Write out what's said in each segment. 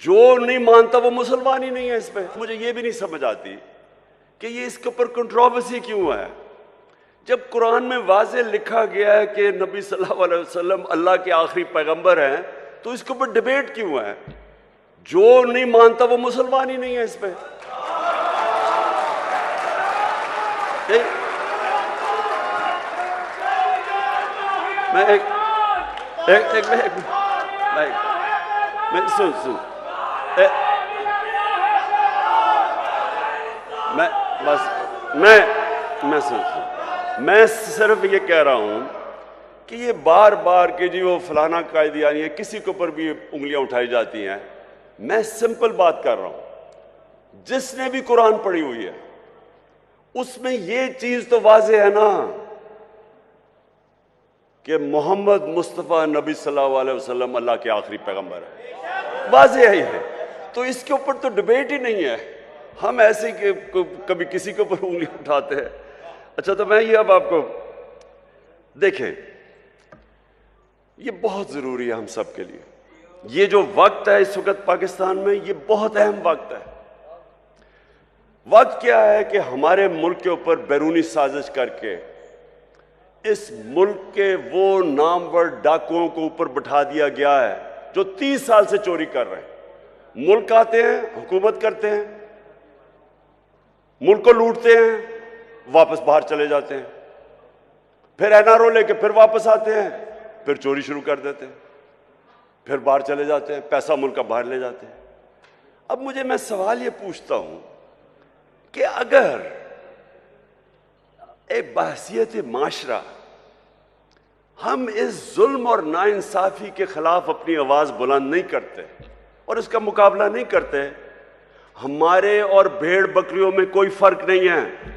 जो नहीं मानता वो मुसलमान ही नहीं है। इस पे मुझे ये भी नहीं समझ आती कि ये इसके ऊपर कंट्रोवर्सी क्यों है, जब कुरान में वाज़े लिखा गया है कि नबी सल्लल्लाहु अलैहि वसल्लम अल्लाह के आखिरी पैगंबर हैं, तो इसके ऊपर डिबेट क्यों है? जो नहीं मानता वो मुसलमान ही नहीं है। इस पे मैं सुन मैं सिर्फ ये कह रहा हूं कि ये बार बार के जी वो फलाना कायदियानी है, किसी के ऊपर भी उंगलियां उठाई जाती हैं। मैं सिंपल बात कर रहा हूं, जिसने भी कुरान पढ़ी हुई है उसमें ये चीज तो वाज़ेह है ना कि मोहम्मद मुस्तफ़ा नबी सल्लल्लाहु अलैहि वसल्लम अल्लाह के आखिरी पैगंबर है, वाज़ेह है। तो इसके ऊपर तो डिबेट ही नहीं है। हम ऐसे कि कभी किसी के ऊपर उंगली उठाते हैं। अच्छा, तो मैं ये अब आपको देखें, ये बहुत ज़रूरी है हम सब के लिए। ये जो वक्त है इस वक्त पाकिस्तान में, ये बहुत अहम वक्त है। वक्त क्या है कि हमारे मुल्क के ऊपर बैरूनी साजिश करके इस मुल्क के वो नामवर डाकुओं को ऊपर बिठा दिया गया है जो 30 साल से चोरी कर रहे हैं। मुल्क आते हैं, हुकूमत करते हैं, मुल्क को लूटते हैं, वापस बाहर चले जाते हैं, फिर एनआरओ लेके फिर वापस आते हैं, फिर चोरी शुरू कर देते हैं, फिर बाहर चले जाते हैं, पैसा मुल्क का बाहर ले जाते हैं। अब मुझे मैं सवाल ये पूछता हूं कि अगर एक बहसियत माशरा हम इस जुल्म और नाइंसाफी के खिलाफ अपनी आवाज बुलंद नहीं करते और इसका मुकाबला नहीं करते, हमारे और भेड़ बकरियों में कोई फर्क नहीं है।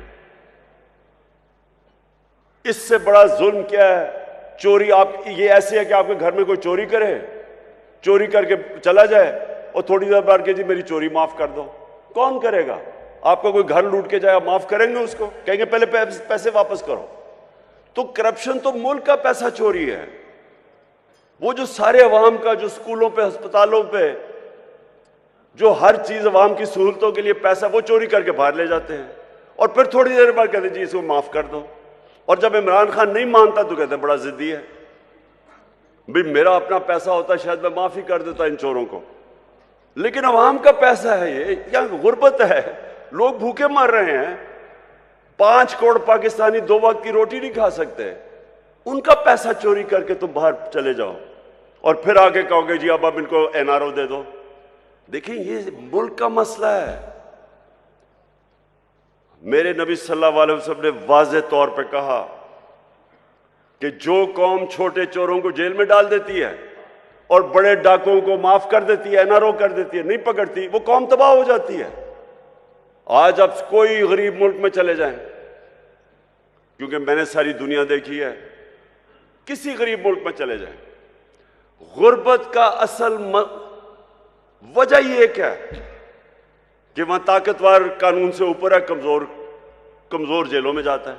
इससे बड़ा जुल्म क्या है? चोरी। आप ये ऐसे है कि आपके घर में कोई चोरी करे, चोरी करके चला जाए और थोड़ी देर बाद के जी मेरी चोरी माफ कर दो। कौन करेगा? आपका कोई घर लूट के जाए, आप माफ करेंगे उसको? कहेंगे पहले पैसे वापस करो। तो करप्शन तो मुल्क का पैसा चोरी है। वो जो सारे अवाम का, जो स्कूलों पे, अस्पतालों पे, जो हर चीज अवाम की सहूलतों के लिए पैसा, वो चोरी करके बाहर ले जाते हैं और फिर थोड़ी देर बाद कहते जी इसको माफ कर दो। और जब इमरान खान नहीं मानता तो कहते बड़ा जिद्दी है, भाई मेरा अपना पैसा होता शायद मैं माफी कर देता इन चोरों को, लेकिन अवाम का पैसा है ये, क्या गुर्बत है? लोग भूखे मर रहे हैं, 5 करोड़ पाकिस्तानी 2 वक्त की रोटी नहीं खा सकते, उनका पैसा चोरी करके तुम बाहर चले जाओ और फिर आगे कहोगे जी अब इनको एनआरओ दे दो। देखिए ये मुल्क का मसला है। मेरे नबी सल्लल्लाहु अलैहि वसल्लम ने वाज़ेह तौर पे कहा कि जो कौम छोटे चोरों को जेल में डाल देती है और बड़े डाकुओं को माफ कर देती है, एनआरओ कर देती है, नहीं पकड़ती, वो कौम तबाह हो जाती है। आज आप कोई गरीब मुल्क में चले जाएं, क्योंकि मैंने सारी दुनिया देखी है, किसी गरीब मुल्क में चले जाएं, गुर्बत का असल वजह यह क्या है कि वहां ताकतवर कानून से ऊपर है, कमजोर जेलों में जाता है।